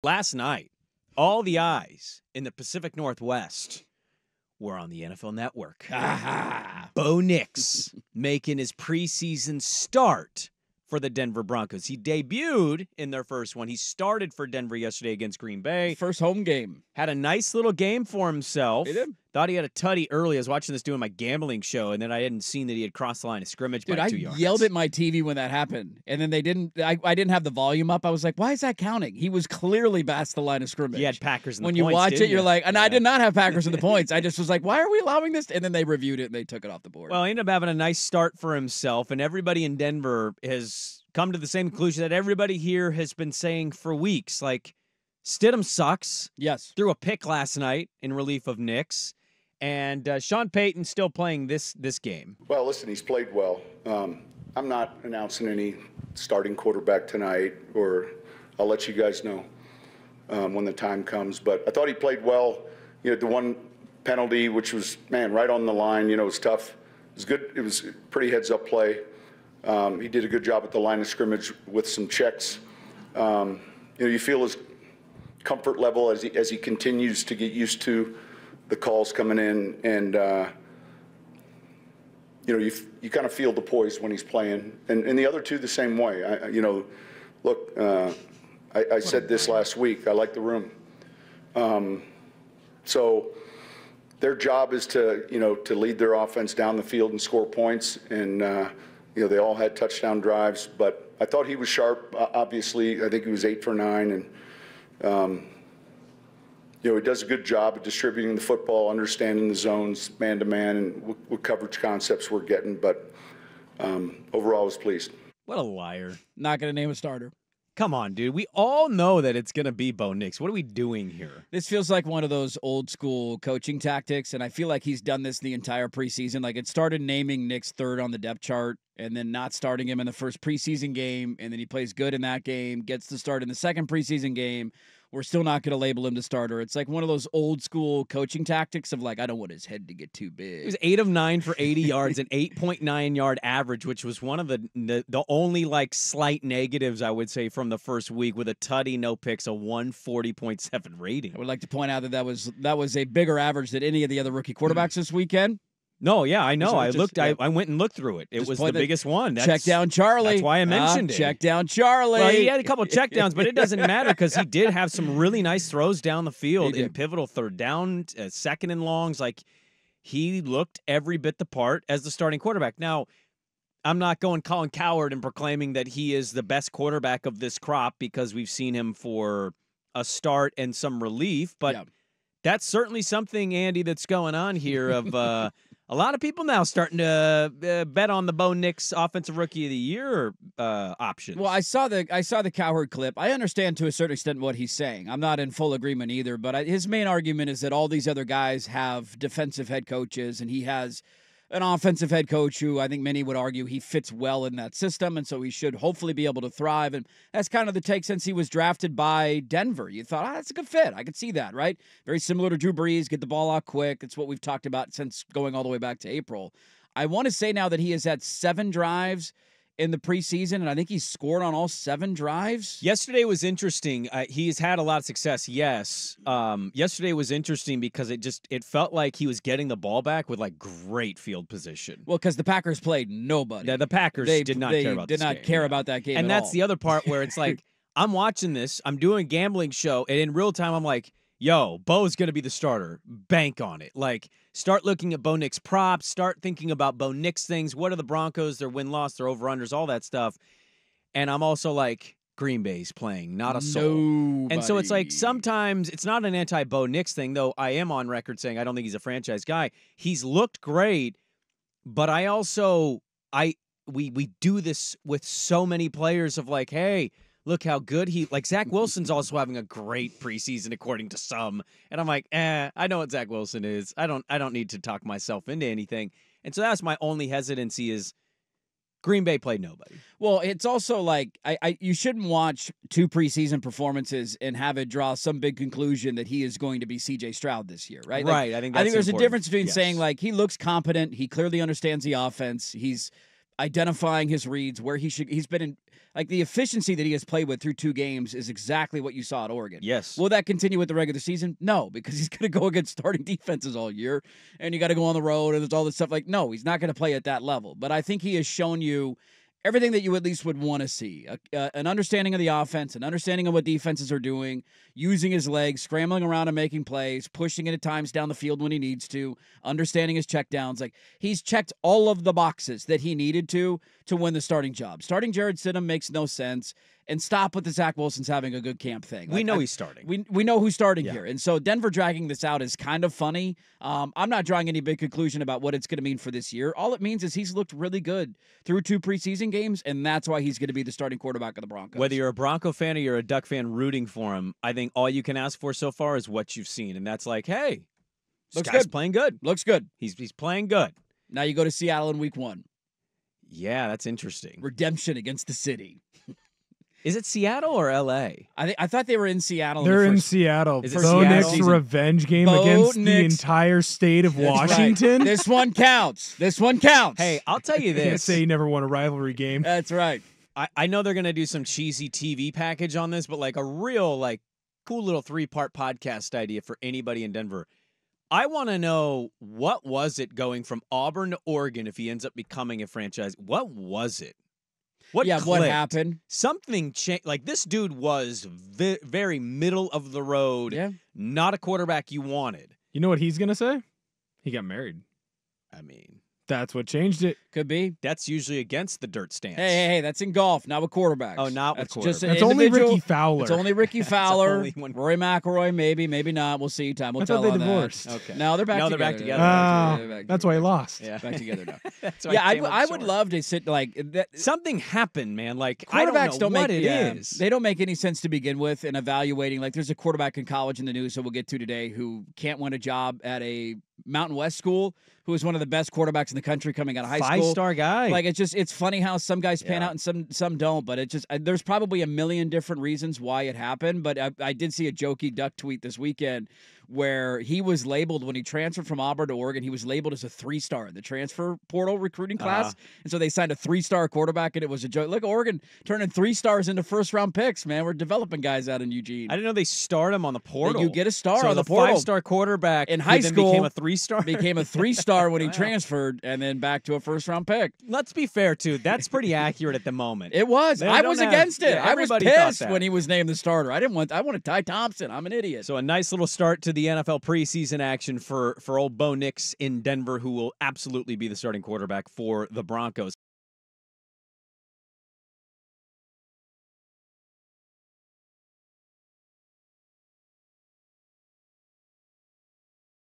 Last night, all the eyes in the Pacific Northwest were on the NFL Network. Bo Nix making his preseason start for the Denver Broncos. He debuted in their first one. He started for Denver yesterday against Green Bay. First home game. Had a nice little game for himself. He did. Thought he had a tutty early. I was watching this doing my gambling show, and then I hadn't seen that he had crossed the line of scrimmage by 2 yards. I yelled at my TV when that happened, and then they didn't. I didn't have the volume up. I was like, "Why is that counting?" He was clearly past the line of scrimmage. He had Packers in the when points, you watch didn't it, you're you? like, and I did not have Packers in the points. I just was like, "Why are we allowing this?" And then they reviewed it and they took it off the board. Well, he ended up having a nice start for himself, and everybody in Denver has come to the same conclusion that everybody here has been saying for weeks. Like, Stidham sucks. Yes. Threw a pick last night in relief of Nix. And Sean Payton still playing this game. Well, listen, he's played well. I'm not announcing any starting quarterback tonight, or I'll let you guys know when the time comes. But I thought he played well. You know, the one penalty, which was, right on the line, it was tough. It was good. It was a pretty heads-up play. He did a good job at the line of scrimmage with some checks. You feel his comfort level as he continues to get used to the calls coming in, and you kind of feel the poise when he's playing, and the other two the same way. I said this last week. I like the room, so their job is to lead their offense down the field and score points, and they all had touchdown drives. But I thought he was sharp. Obviously, I think he was 8 for 9, and. He does a good job of distributing the football, understanding the zones, man-to-man, and what coverage concepts we're getting. But overall, I was pleased. What a liar. Not going to name a starter. Come on, dude. We all know that it's going to be Bo Nix. What are we doing here? This feels like one of those old-school coaching tactics, and I feel like he's done this the entire preseason. Like, it started naming Nix third on the depth chart and then not starting him in the first preseason game, and then he plays good in that game, gets to start in the second preseason game. We're still not going to label him the starter. It's like one of those old school coaching tactics of like, I don't want his head to get too big. He was 8 of 9 for 80 yards, an 8.9 yard average, which was one of the only like slight negatives, I would say, from the first week, with a tutty, no picks, a 140.7 rating. I would like to point out that was a bigger average than any of the other rookie quarterbacks this weekend. No, yeah, I know. So I went and looked through it. It was the biggest one. Check down Charlie. That's why I mentioned it. Check down Charlie. Well, he had a couple of check downs, but it doesn't matter because he did have some really nice throws down the field in pivotal third down, second and longs. Like, he looked every bit the part as the starting quarterback. Now, I'm not going Colin Cowherd and proclaiming that he is the best quarterback of this crop because we've seen him for a start and some relief, but that's certainly something, Andy, that's going on here of a lot of people now starting to bet on the Bo Nix Offensive Rookie of the Year options. Well, I saw the Cowherd clip. I understand to a certain extent what he's saying. I'm not in full agreement either, but his main argument is that all these other guys have defensive head coaches, and he has an offensive head coach who I think many would argue he fits well in that system, and so he should hopefully be able to thrive. And that's kind of the take since he was drafted by Denver. You thought, that's a good fit. I could see that, right? Very similar to Drew Brees, get the ball out quick. It's what we've talked about since going all the way back to April. I want to say now that he has had 7 drives in the preseason, and I think he's scored on all 7 drives. Yesterday was interesting. He's had a lot of success, yes. Yesterday was interesting because it felt like he was getting the ball back with like great field position. Well, because the Packers played nobody. The Packers did not care about this game. Did not care about that game and at that's all. the other part where it's like, I'm watching this, I'm doing a gambling show, and in real time I'm like, yo, Bo's going to be the starter. Bank on it. Like, start looking at Bo Nix props. Start thinking about Bo Nix things. What are the Broncos, their win-loss, their over-unders, all that stuff. And I'm also like, Green Bay's playing, not a soul. Nobody. And so it's like sometimes it's not an anti-Bo Nix thing, though I am on record saying I don't think he's a franchise guy. He's looked great, but I also we do this with so many players of like, hey, look how good like Zach Wilson's also having a great preseason according to some. And I'm like, I know what Zach Wilson is. I don't need to talk myself into anything. And so that's my only hesitancy is Green Bay played nobody. Well, it's also like you shouldn't watch 2 preseason performances and have it draw some big conclusion that he is going to be C.J. Stroud this year, right? Right. Like, I think there's important. a difference between saying like he looks competent, he clearly understands the offense, he's identifying his reads, where he's been in, like the efficiency that he has played with through 2 games is exactly what you saw at Oregon. Yes. Will that continue with the regular season? No, because he's going to go against starting defenses all year, and you got to go on the road, and there's all this stuff. Like, no, he's not going to play at that level. But I think he has shown you everything that you at least would want to see. An understanding of the offense, an understanding of what defenses are doing, using his legs, scrambling around and making plays, pushing it at times down the field when he needs to, understanding his checkdowns. Like, he's checked all of the boxes that he needed to win the starting job. Starting Jared Stidham makes no sense. And stop with the Zach Wilson's having a good camp thing. We know he's starting. We know who's starting here. And so Denver dragging this out is kind of funny. I'm not drawing any big conclusion about what it's going to mean for this year. All it means is he's looked really good through 2 preseason games, and that's why he's going to be the starting quarterback of the Broncos. Whether you're a Bronco fan or you're a Duck fan rooting for him, I think all you can ask for so far is what you've seen. And that's like, hey, this guy's playing good. Looks good. He's playing good. Now you go to Seattle in week 1. Yeah, that's interesting. Redemption against the city. Is it Seattle or L.A.? I thought they were in Seattle. They're in Seattle. Is it Bo Seattle? Nix revenge game against the entire state of Washington. Right. This one counts. This one counts. Hey, I'll tell you this. Can't say he never won a rivalry game. That's right. I know they're going to do some cheesy TV package on this, but like a real, like, cool little 3-part podcast idea for anybody in Denver. I want to know, what was it going from Auburn to Oregon if he ends up becoming a franchise? What was it? What happened? Something changed. Like, this dude was very middle of the road, not a quarterback you wanted. You know what he's going to say? He got married. I mean, that's what changed it. Could be. That's usually against the dirt stance. Hey, that's in golf, not with quarterbacks. Oh, not with quarterbacks. Just that's only Ricky Fowler. It's only Ricky Fowler. Rory McIlroy, maybe not. We'll see. Time will tell. I thought they divorced. Okay. No, they're back together. They're back together. That's why he lost. Yeah. Back together now. That's why I would love to sit like that. Something happened, man. Like, quarterbacks don't know what it is. They don't make any sense to begin with in evaluating. Like, there's a quarterback in college in the news that we'll get to today who can't win a job at a Mountain West school, who is one of the best quarterbacks in the country coming out of high school. 5-star guy. Like, it's funny how some guys pan out and some don't, but there's probably a million different reasons why it happened. But I did see a jokey Duck tweet this weekend where he was labeled, when he transferred from Auburn to Oregon, he was labeled as a 3-star in the transfer portal recruiting class. And so they signed a 3-star quarterback, and it was a joke. Look, Oregon turning 3 stars into first-round picks, man. We're developing guys out in Eugene. I didn't know they start him on the portal. You get a star on the portal. 5-star quarterback in high school became a 3-star? Became a 3-star when he transferred, and then back to a first-round pick. Let's be fair, too. That's pretty accurate at the moment. It was. I was against it. I was pissed when he was named the starter. I wanted Ty Thompson. I'm an idiot. So a nice little start to the NFL preseason action for old Bo Nix in Denver, who will absolutely be the starting quarterback for the Broncos.